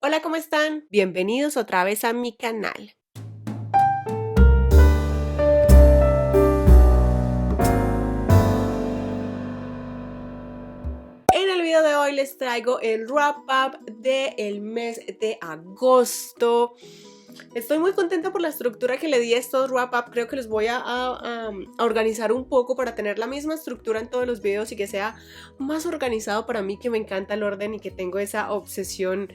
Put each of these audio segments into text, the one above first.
Hola, ¿cómo están? Bienvenidos otra vez a mi canal. En el video de hoy les traigo el wrap up del mes de agosto. Estoy muy contenta por la estructura que le di a estos wrap up. Creo que los voy a organizar un poco para tener la misma estructura en todos los videos y que sea más organizado para mí, que me encanta el orden y que tengo esa obsesión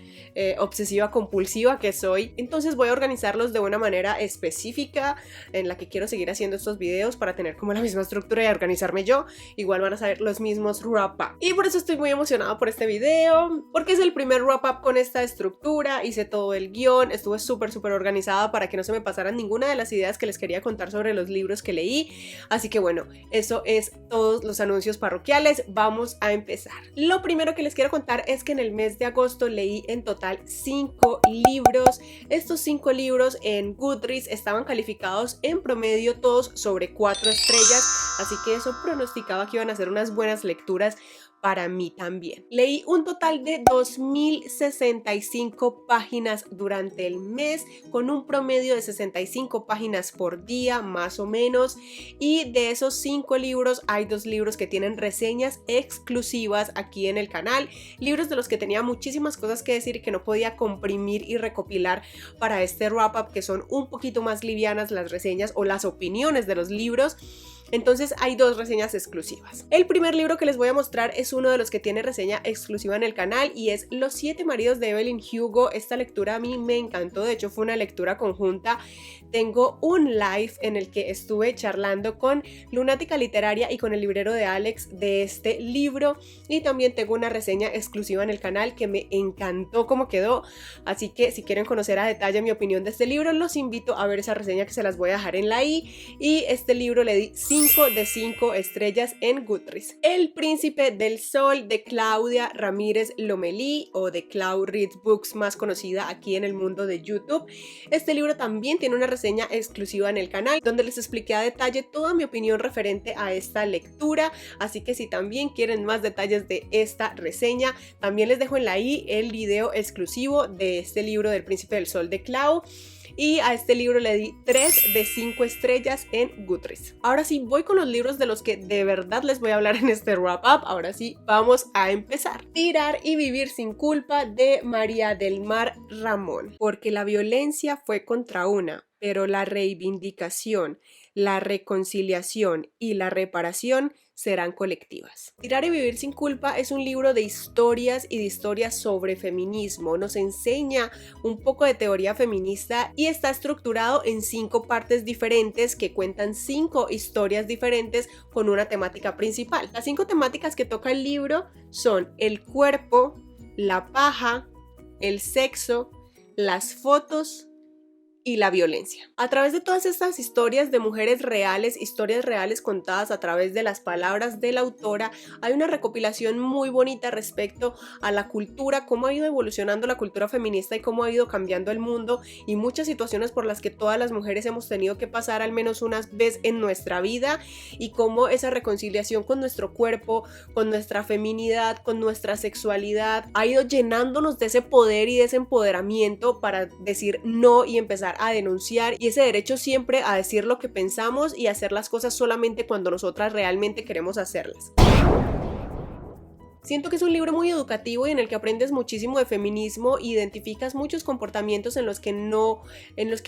obsesiva compulsiva que soy. Entonces voy a organizarlos de una manera específica en la que quiero seguir haciendo estos videos para tener como la misma estructura y organizarme yo. Igual van a ser los mismos wrap up. Y por eso estoy muy emocionada por este video, porque es el primer wrap up con esta estructura. Hice todo el guión, estuve súper organizada para que no se me pasaran ninguna de las ideas que les quería contar sobre los libros que leí. Así que bueno, eso es todos los anuncios parroquiales. Vamos a empezar. Lo primero que les quiero contar es que en el mes de agosto leí en total 5 libros. Estos 5 libros en Goodreads estaban calificados en promedio todos sobre 4 estrellas, así que eso pronosticaba que iban a ser unas buenas lecturas para mí también. Leí un total de 2065 páginas durante el mes, con un promedio de 65 páginas por día, más o menos. Y de esos 5 libros, hay 2 libros que tienen reseñas exclusivas aquí en el canal. Libros de los que tenía muchísimas cosas que decir y que no podía comprimir y recopilar para este wrap up, que son un poquito más livianas las reseñas o las opiniones de los libros. Entonces hay 2 reseñas exclusivas. El primer libro que les voy a mostrar es uno de los que tiene reseña exclusiva en el canal y es Los 7 maridos de Evelyn Hugo. Esta lectura a mí me encantó, de hecho fue una lectura conjunta. Tengo un live en el que estuve charlando con Lunática Literaria y con el librero de Alex de este libro, y también tengo una reseña exclusiva en el canal que me encantó cómo quedó, así que si quieren conocer a detalle mi opinión de este libro, los invito a ver esa reseña que se las voy a dejar en la i. Y este libro le di 5 de 5 estrellas en Goodreads. El Príncipe del Sol, de Claudia Ramírez Lomelí, o de Clau Reads Books, más conocida aquí en el mundo de YouTube. Este libro también tiene una reseña exclusiva en el canal donde les expliqué a detalle toda mi opinión referente a esta lectura, así que si también quieren más detalles de esta reseña, también les dejo en la i el video exclusivo de este libro del Príncipe del Sol de Clau. Y a este libro le di 3 de 5 estrellas en Goodreads. Ahora sí, voy con los libros de los que de verdad les voy a hablar en este wrap up. Ahora sí, vamos a empezar. Tirar y vivir sin culpa, de María del Mar Ramón. Porque la violencia fue contra una, pero la reivindicación, la reconciliación y la reparación serán colectivas. Tirar y vivir sin culpa es un libro de historias y de historias sobre feminismo. Nos enseña un poco de teoría feminista y está estructurado en 5 partes diferentes que cuentan 5 historias diferentes con una temática principal. Las 5 temáticas que toca el libro son el cuerpo, la paja, el sexo, las fotos y la violencia. A través de todas estas historias de mujeres reales, historias reales contadas a través de las palabras de la autora, hay una recopilación muy bonita respecto a la cultura, cómo ha ido evolucionando la cultura feminista y cómo ha ido cambiando el mundo, y muchas situaciones por las que todas las mujeres hemos tenido que pasar al menos una vez en nuestra vida, y cómo esa reconciliación con nuestro cuerpo, con nuestra feminidad, con nuestra sexualidad, ha ido llenándonos de ese poder y de ese empoderamiento para decir no y empezar a denunciar, y ese derecho siempre a decir lo que pensamos y hacer las cosas solamente cuando nosotras realmente queremos hacerlas. Siento que es un libro muy educativo y en el que aprendes muchísimo de feminismo e identificas muchos comportamientos en los que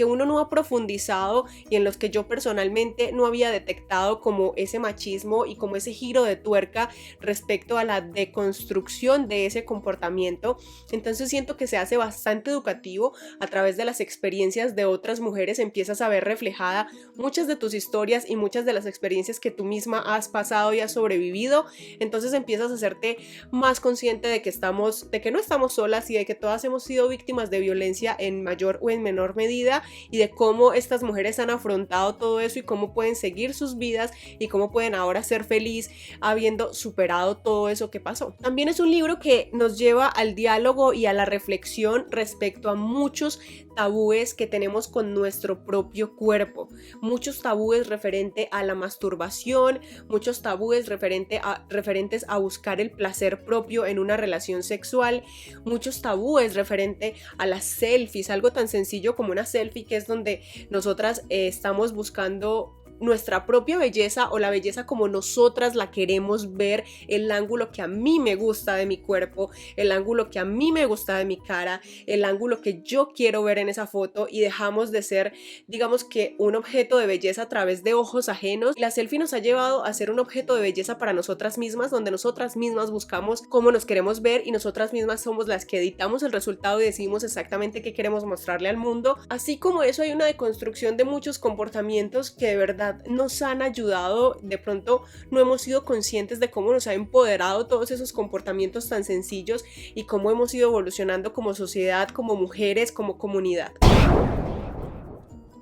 uno no ha profundizado y en los que yo personalmente no había detectado, como ese machismo y como ese giro de tuerca respecto a la deconstrucción de ese comportamiento. Entonces siento que se hace bastante educativo. A través de las experiencias de otras mujeres empiezas a ver reflejada muchas de tus historias y muchas de las experiencias que tú misma has pasado y has sobrevivido. Entonces empiezas a hacerte más consciente de que no estamos solas y de que todas hemos sido víctimas de violencia en mayor o en menor medida, y de cómo estas mujeres han afrontado todo eso y cómo pueden seguir sus vidas y cómo pueden ahora ser feliz habiendo superado todo eso que pasó. También es un libro que nos lleva al diálogo y a la reflexión respecto a muchos tabúes que tenemos con nuestro propio cuerpo, muchos tabúes referente a la masturbación, muchos tabúes referentes a buscar el placer propio en una relación sexual, muchos tabúes referente a las selfies, algo tan sencillo como una selfie, que es donde nosotras estamos buscando nuestra propia belleza o la belleza como nosotras la queremos ver, el ángulo que a mí me gusta de mi cuerpo, el ángulo que a mí me gusta de mi cara, el ángulo que yo quiero ver en esa foto, y dejamos de ser, digamos que, un objeto de belleza a través de ojos ajenos. La selfie nos ha llevado a ser un objeto de belleza para nosotras mismas, donde nosotras mismas buscamos cómo nos queremos ver y nosotras mismas somos las que editamos el resultado y decidimos exactamente qué queremos mostrarle al mundo. Así como eso, hay una deconstrucción de muchos comportamientos que de verdad nos han ayudado. De pronto no hemos sido conscientes de cómo nos ha empoderado todos esos comportamientos tan sencillos y cómo hemos ido evolucionando como sociedad, como mujeres, como comunidad.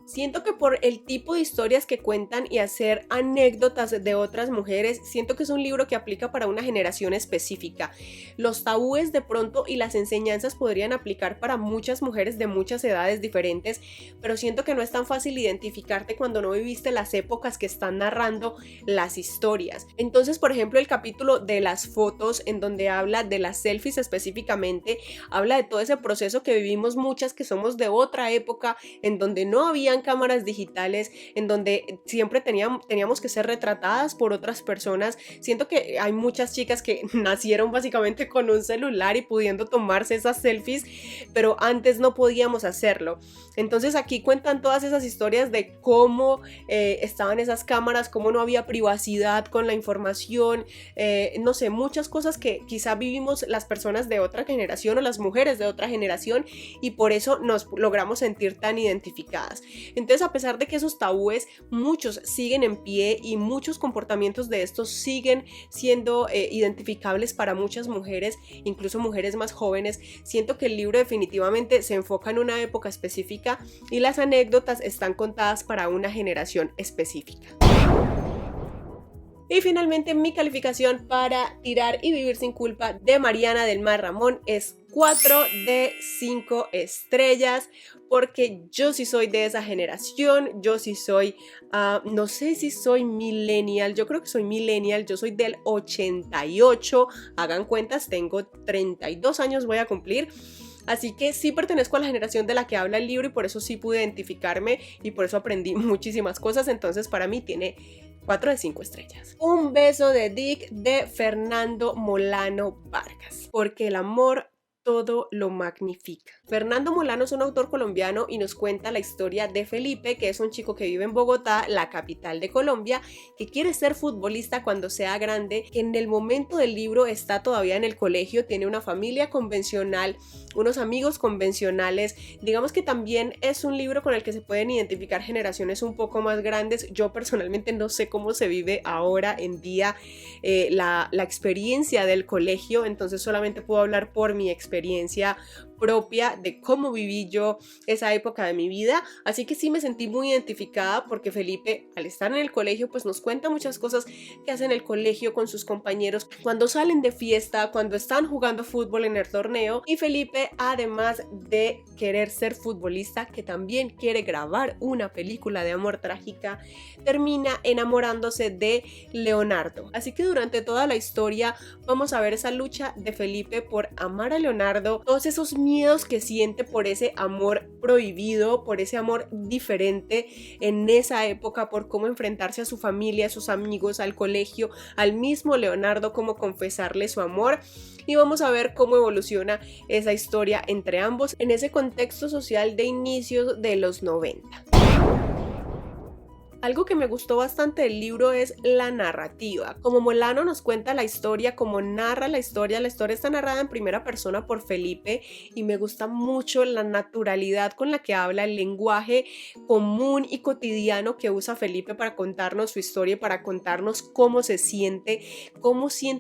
Siento que por el tipo de historias que cuentan y hacer anécdotas de otras mujeres, siento que es un libro que aplica para una generación específica. Los tabúes de pronto y las enseñanzas podrían aplicar para muchas mujeres de muchas edades diferentes, pero siento que no es tan fácil identificarte cuando no viviste las épocas que están narrando las historias. Entonces, por ejemplo, el capítulo de las fotos, en donde habla de las selfies específicamente, habla de todo ese proceso que vivimos muchas que somos de otra época, en donde no había cámaras digitales, en donde siempre teníamos que ser retratadas por otras personas. Siento que hay muchas chicas que nacieron básicamente con un celular y pudiendo tomarse esas selfies, pero antes no podíamos hacerlo. Entonces aquí cuentan todas esas historias de cómo estaban esas cámaras, cómo no había privacidad con la información, no sé, muchas cosas que quizá vivimos las personas de otra generación o las mujeres de otra generación, y por eso nos logramos sentir tan identificadas. Entonces, a pesar de que esos tabúes muchos siguen en pie y muchos comportamientos de estos siguen siendo identificables para muchas mujeres, incluso mujeres más jóvenes, siento que el libro definitivamente se enfoca en una época específica y las anécdotas están contadas para una generación específica. Y finalmente, mi calificación para Tirar y Vivir sin Culpa de Mariana del Mar Ramón es 4 de 5 estrellas, porque yo sí soy de esa generación, yo sí soy, no sé si soy millennial, yo creo que soy millennial, yo soy del 88, hagan cuentas, tengo 32 años, voy a cumplir. Así que sí pertenezco a la generación de la que habla el libro y por eso sí pude identificarme y por eso aprendí muchísimas cosas. Entonces para mí tiene 4 de 5 estrellas. Un beso de Dick de Fernando Molano Vargas, porque el amor todo lo magnifica. Fernando Molano es un autor colombiano y nos cuenta la historia de Felipe, que es un chico que vive en Bogotá, la capital de Colombia, que quiere ser futbolista cuando sea grande, que en el momento del libro está todavía en el colegio, tiene una familia convencional, unos amigos convencionales. Digamos que también es un libro con el que se pueden identificar generaciones un poco más grandes. Yo personalmente no sé cómo se vive ahora en día la experiencia del colegio, entonces solamente puedo hablar por mi experiencia propia de cómo viví yo esa época de mi vida. Así que sí me sentí muy identificada, porque Felipe, al estar en el colegio, pues nos cuenta muchas cosas que hace en el colegio con sus compañeros, cuando salen de fiesta, cuando están jugando fútbol en el torneo. Y Felipe, además de querer ser futbolista, que también quiere grabar una película de amor trágica, termina enamorándose de Leonardo. Así que durante toda la historia vamos a ver esa lucha de Felipe por amar a Leonardo, todos esos miedos que siente por ese amor prohibido, por ese amor diferente en esa época, por cómo enfrentarse a su familia, a sus amigos, al colegio, al mismo Leonardo, cómo confesarle su amor. Y vamos a ver cómo evoluciona esa historia entre ambos en ese contexto social de inicios de los 90. Algo que me gustó bastante del libro es la narrativa. Como Molano nos cuenta la historia, como narra la historia está narrada en primera persona por Felipe, y me gusta mucho la naturalidad con la que habla, el lenguaje común y cotidiano que usa Felipe para contarnos su historia, para contarnos cómo siente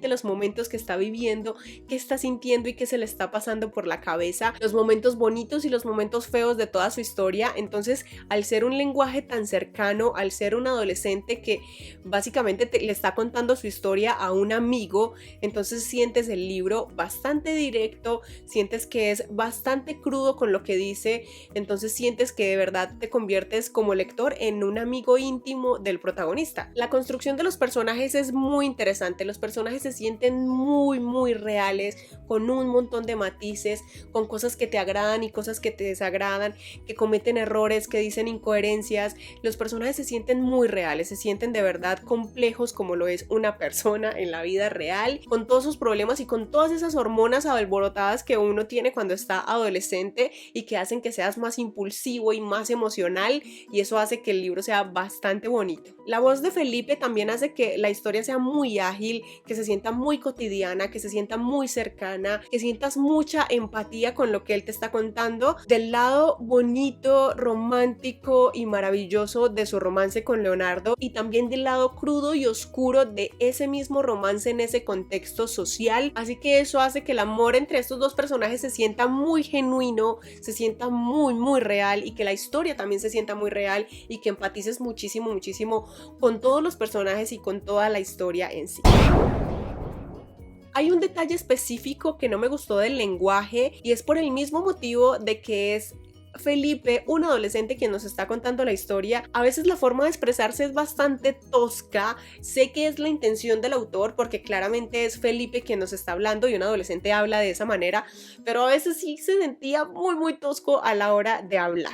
los momentos que está viviendo, qué está sintiendo y qué se le está pasando por la cabeza, los momentos bonitos y los momentos feos de toda su historia. Entonces, al ser un lenguaje tan cercano, al ser un adolescente que básicamente le está contando su historia a un amigo, entonces sientes el libro bastante directo, sientes que es bastante crudo con lo que dice, entonces sientes que de verdad te conviertes como lector en un amigo íntimo del protagonista. La construcción de los personajes es muy interesante, los personajes se sienten muy reales, con un montón de matices, con cosas que te agradan y cosas que te desagradan, que cometen errores, que dicen incoherencias. Los personajes se sienten muy reales, se sienten de verdad complejos como lo es una persona en la vida real, con todos sus problemas y con todas esas hormonas alborotadas que uno tiene cuando está adolescente y que hacen que seas más impulsivo y más emocional, y eso hace que el libro sea bastante bonito. La voz de Felipe también hace que la historia sea muy ágil, que se sienta muy cotidiana, que se sienta muy cercana, que sientas mucha empatía con lo que él te está contando, del lado bonito, romántico y maravilloso de su romance con Leonardo, y también del lado crudo y oscuro de ese mismo romance en ese contexto social. Así que eso hace que el amor entre estos dos personajes se sienta muy genuino, se sienta muy real, y que la historia también se sienta muy real y que empatices muchísimo con todos los personajes y con toda la historia en sí. Hay un detalle específico que no me gustó del lenguaje, y es por el mismo motivo de que es Felipe, un adolescente quien nos está contando la historia. A veces la forma de expresarse es bastante tosca. Sé que es la intención del autor porque claramente es Felipe quien nos está hablando y un adolescente habla de esa manera, pero a veces sí se sentía muy tosco a la hora de hablar.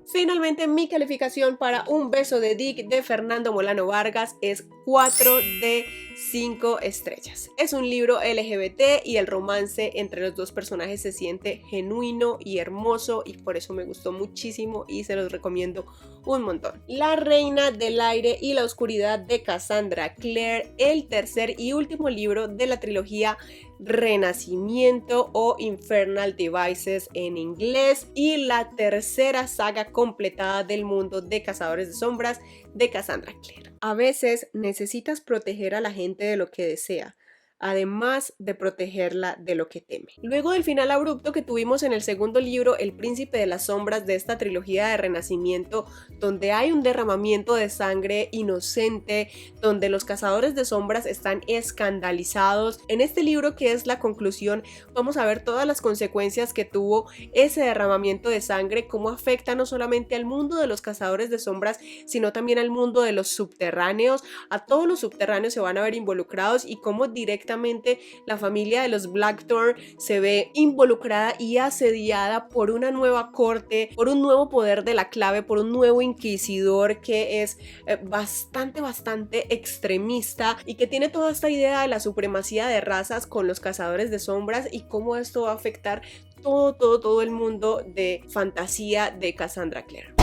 Finalmente, mi calificación para Un beso de Dick de Fernando Molano Vargas es 4 de 5 estrellas. Es un libro LGBT y el romance entre los dos personajes se siente genuino y hermoso, y por eso me gustó muchísimo y se los recomiendo un montón. La reina del aire y la oscuridad de Cassandra Clare, el tercer y último libro de la trilogía Renacimiento o Infernal Devices en inglés, y la tercera saga completada del mundo de Cazadores de Sombras de Cassandra Clare. A veces necesitas proteger a la gente de lo que desea, además de protegerla de lo que teme. Luego del final abrupto que tuvimos en el segundo libro, El Príncipe de las Sombras, de esta trilogía de Renacimiento, donde hay un derramamiento de sangre inocente, donde los cazadores de sombras están escandalizados, en este libro, que es la conclusión, vamos a ver todas las consecuencias que tuvo ese derramamiento de sangre, cómo afecta no solamente al mundo de los cazadores de sombras, sino también al mundo de los subterráneos. A todos los subterráneos se van a ver involucrados, y cómo directamente la familia de los Blackthorn se ve involucrada y asediada por una nueva corte, por un nuevo poder de la clave, por un nuevo inquisidor que es bastante extremista, y que tiene toda esta idea de la supremacía de razas con los cazadores de sombras, y cómo esto va a afectar todo el mundo de fantasía de Cassandra Clare.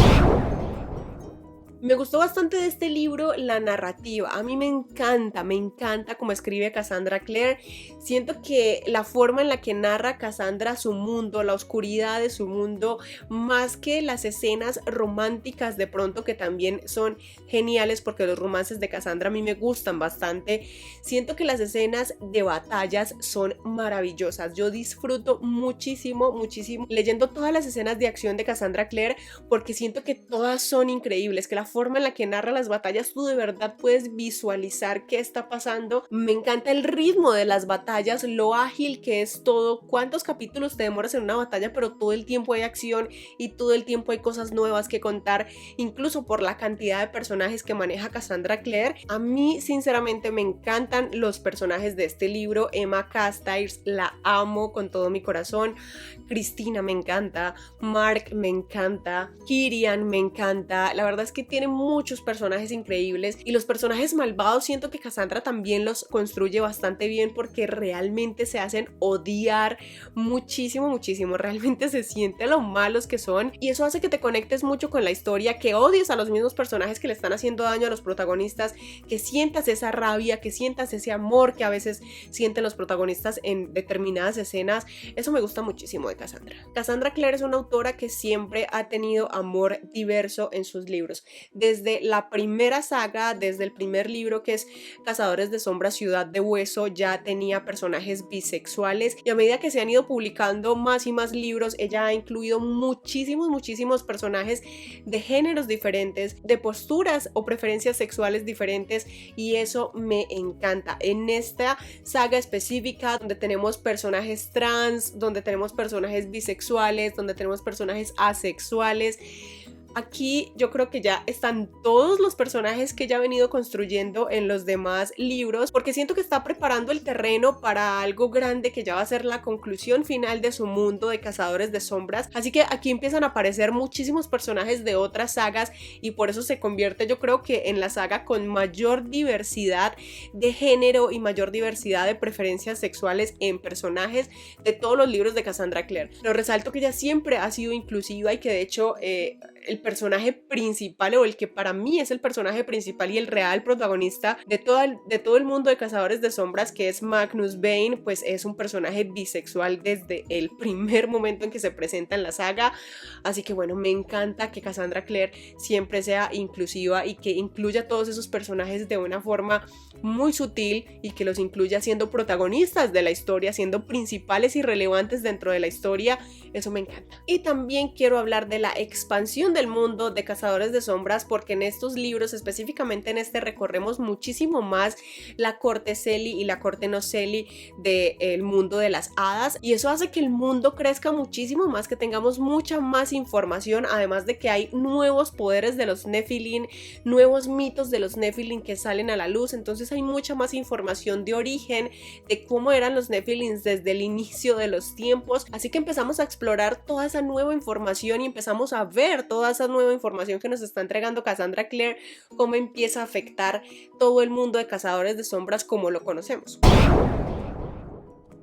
Me gustó bastante de este libro la narrativa. A mí me encanta cómo escribe Cassandra Clare. Siento que la forma en la que narra Cassandra su mundo, la oscuridad de su mundo, más que las escenas románticas de pronto, que también son geniales porque los romances de Cassandra a mí me gustan bastante, siento que las escenas de batallas son maravillosas. Yo disfruto muchísimo leyendo todas las escenas de acción de Cassandra Clare, porque siento que todas son increíbles, que la forma en la que narra las batallas tú de verdad puedes visualizar qué está pasando. Me encanta el ritmo de las batallas, lo ágil que es todo, cuántos capítulos te demoras en una batalla, pero todo el tiempo hay acción y todo el tiempo hay cosas nuevas que contar, incluso por la cantidad de personajes que maneja Cassandra Clare. A mí sinceramente me encantan los personajes de este libro. Emma Castiles la amo con todo mi corazón, Cristina me encanta, Mark me encanta, Kirian me encanta. La verdad es que tiene muchos personajes increíbles, y los personajes malvados siento que Cassandra también los construye bastante bien, porque realmente se hacen odiar muchísimo, realmente se siente lo malos que son, y eso hace que te conectes mucho con la historia, que odies a los mismos personajes que le están haciendo daño a los protagonistas, que sientas esa rabia, que sientas ese amor que a veces sienten los protagonistas en determinadas escenas. Eso me gusta muchísimo de Cassandra. Cassandra Clare es una autora que siempre ha tenido amor diverso en sus libros. desde la primera saga, desde el primer libro que es Cazadores de Sombras, Ciudad de Hueso, ya tenía personajes bisexuales, y a medida que se han ido publicando más y más libros, ella ha incluido muchísimos personajes de géneros diferentes, de posturas o preferencias sexuales diferentes, y eso me encanta. En esta saga específica, donde tenemos personajes trans, donde tenemos personajes bisexuales, donde tenemos personajes asexuales, aquí yo creo que ya están todos los personajes que ella ha venido construyendo en los demás libros, porque siento que está preparando el terreno para algo grande que ya va a ser la conclusión final de su mundo de Cazadores de Sombras. Así que aquí empiezan a aparecer muchísimos personajes de otras sagas, y por eso se convierte, yo creo que en la saga con mayor diversidad de género y mayor diversidad de preferencias sexuales en personajes de todos los libros de Cassandra Clare. Pero resalto que ella siempre ha sido inclusiva, y que de hecho el personaje principal, o el que para mí es el personaje principal y el real protagonista de todo el mundo de Cazadores de Sombras, que es Magnus Bane, pues es un personaje bisexual desde el primer momento en que se presenta en la saga. Así que bueno, me encanta que Cassandra Clare siempre sea inclusiva y que incluya todos esos personajes de una forma muy sutil, y que los incluya siendo protagonistas de la historia, siendo principales y relevantes dentro de la historia. Eso me encanta. Y también quiero hablar de la expansión del mundo de Cazadores de Sombras, porque en estos libros, específicamente en este, recorremos muchísimo más la corte Selly y la corte no Selly del mundo de las hadas, y eso hace que el mundo crezca muchísimo más, que tengamos mucha más información, además de que hay nuevos poderes de los Nephilim, nuevos mitos de los Nephilim que salen a la luz. Entonces hay mucha más información de origen, de cómo eran los Nephilim desde el inicio de los tiempos. Así que empezamos a explorar toda esa nueva información, y empezamos a ver toda esa nueva información que nos está entregando Cassandra Clare, cómo empieza a afectar todo el mundo de Cazadores de Sombras como lo conocemos.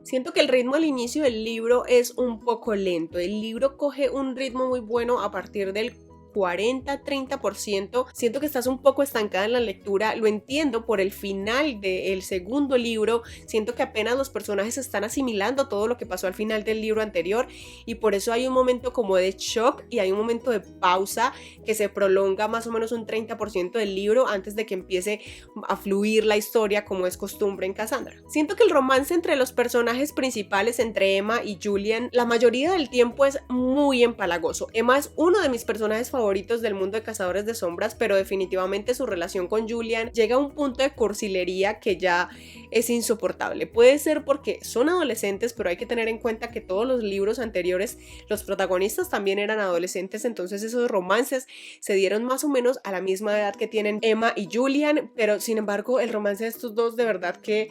Siento que el ritmo al inicio del libro es un poco lento. El libro coge un ritmo muy bueno a partir del 40-30%. Siento que estás un poco estancada en la lectura. Lo entiendo por el final del segundo libro. Siento que apenas los personajes están asimilando todo lo que pasó al final del libro anterior, y por eso hay un momento como de shock y hay un momento de pausa que se prolonga más o menos un 30% del libro antes de que empiece a fluir la historia como es costumbre en Cassandra. Siento que el romance entre los personajes principales, entre Emma y Julian, la mayoría del tiempo es muy empalagoso. Emma es uno de mis personajes favoritos del mundo de Cazadores de Sombras, pero definitivamente su relación con Julian llega a un punto de cursilería que ya es insoportable. Puede ser porque son adolescentes, pero hay que tener en cuenta que todos los libros anteriores los protagonistas también eran adolescentes, entonces esos romances se dieron más o menos a la misma edad que tienen Emma y Julian, pero sin embargo el romance de estos dos, de verdad que,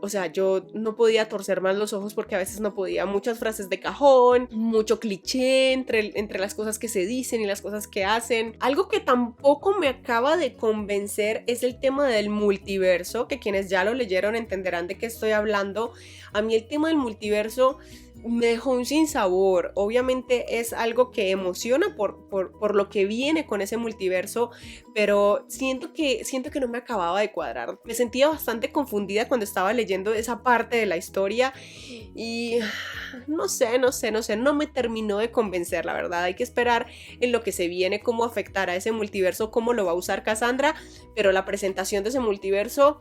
o sea, yo no podía torcer más los ojos, porque a veces no podía. Muchas frases de cajón, mucho cliché entre las cosas que se dicen y las cosas que hacen. Algo que tampoco me acaba de convencer es el tema del multiverso, que quienes ya lo leyeron entenderán de qué estoy hablando. A mí el tema del multiverso me dejó un sinsabor. Obviamente es algo que emociona por lo que viene con ese multiverso, pero siento que no me acababa de cuadrar. Me sentía bastante confundida cuando estaba leyendo esa parte de la historia, y no sé, no me terminó de convencer, la verdad. Hay que esperar en lo que se viene, cómo afectará ese multiverso, cómo lo va a usar Cassandra, pero la presentación de ese multiverso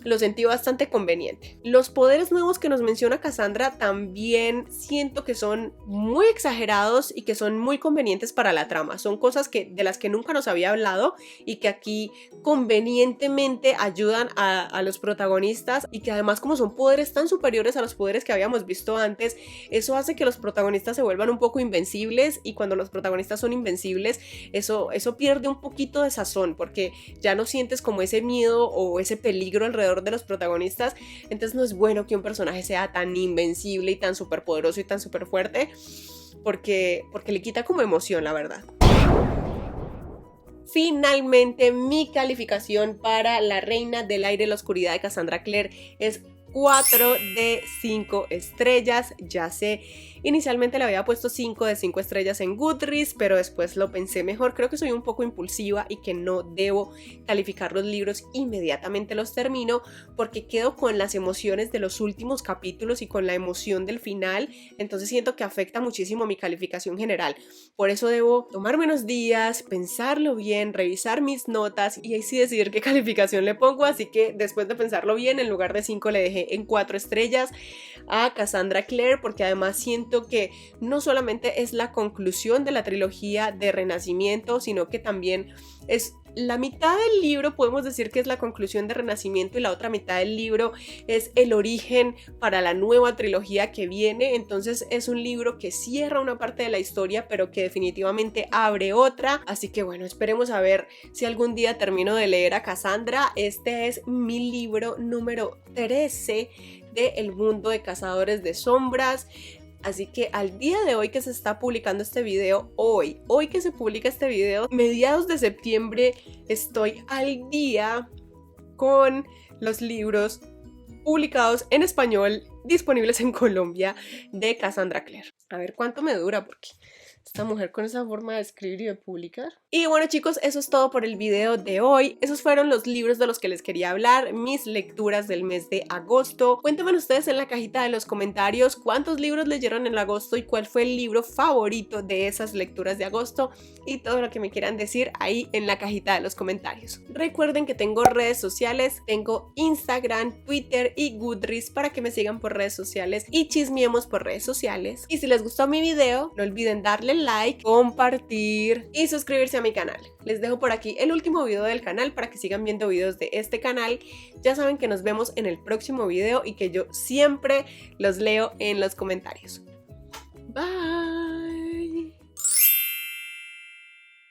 lo sentí bastante conveniente. Los poderes nuevos que nos menciona Cassandra también siento que son muy exagerados y que son muy convenientes para la trama. Son cosas de las que nunca nos había hablado, y que aquí convenientemente ayudan a los protagonistas, y que además, como son poderes tan superiores a los poderes que habíamos visto antes, eso hace que los protagonistas se vuelvan un poco invencibles, y cuando los protagonistas son invencibles, eso pierde un poquito de sazón, porque ya no sientes como ese miedo o ese peligro alrededor de los protagonistas. Entonces no es bueno que un personaje sea tan invencible y tan superpoderoso y tan súper fuerte, porque le quita como emoción, la verdad. Finalmente, mi calificación para La Reina del Aire y la Oscuridad de Cassandra Clare es 4 de 5 estrellas. Ya sé Inicialmente le había puesto 5 de 5 estrellas en Goodreads, pero después lo pensé mejor. Creo que soy un poco impulsiva y que no debo calificar los libros inmediatamente los termino, porque quedo con las emociones de los últimos capítulos y con la emoción del final, entonces siento que afecta muchísimo mi calificación general. Por eso debo tomarme unos días, pensarlo bien, revisar mis notas y ahí sí decidir qué calificación le pongo. Así que después de pensarlo bien, en lugar de 5 le dejé en 4 estrellas a Cassandra Clare, porque además siento que no solamente es la conclusión de la trilogía de Renacimiento, sino que también es la mitad del libro, podemos decir que es la conclusión de Renacimiento, y la otra mitad del libro es el origen para la nueva trilogía que viene. Entonces es un libro que cierra una parte de la historia, pero que definitivamente abre otra. Así que bueno, esperemos a ver si algún día termino de leer a Cassandra. Este es mi libro número 13 de El mundo de Cazadores de Sombras. Así que al día de hoy que se está publicando este video, hoy que se publica este video, mediados de septiembre, estoy al día con los libros publicados en español disponibles en Colombia de Cassandra Clare. A ver cuánto me dura, porque esta mujer con esa forma de escribir y de publicar. Y bueno, chicos, eso es todo por el video de hoy. Esos fueron los libros de los que les quería hablar, mis lecturas del mes de agosto. Cuéntenme ustedes en la cajita de los comentarios cuántos libros leyeron en agosto y cuál fue el libro favorito de esas lecturas de agosto, y todo lo que me quieran decir ahí en la cajita de los comentarios. Recuerden que tengo redes sociales, tengo Instagram, Twitter y Goodreads para que me sigan por redes sociales y chismeemos por redes sociales. Y si les gustó mi video, no olviden darle like, compartir y suscribirse a mi canal. Les dejo por aquí el último video del canal para que sigan viendo videos de este canal. Ya saben que nos vemos en el próximo video y que yo siempre los leo en los comentarios. Bye.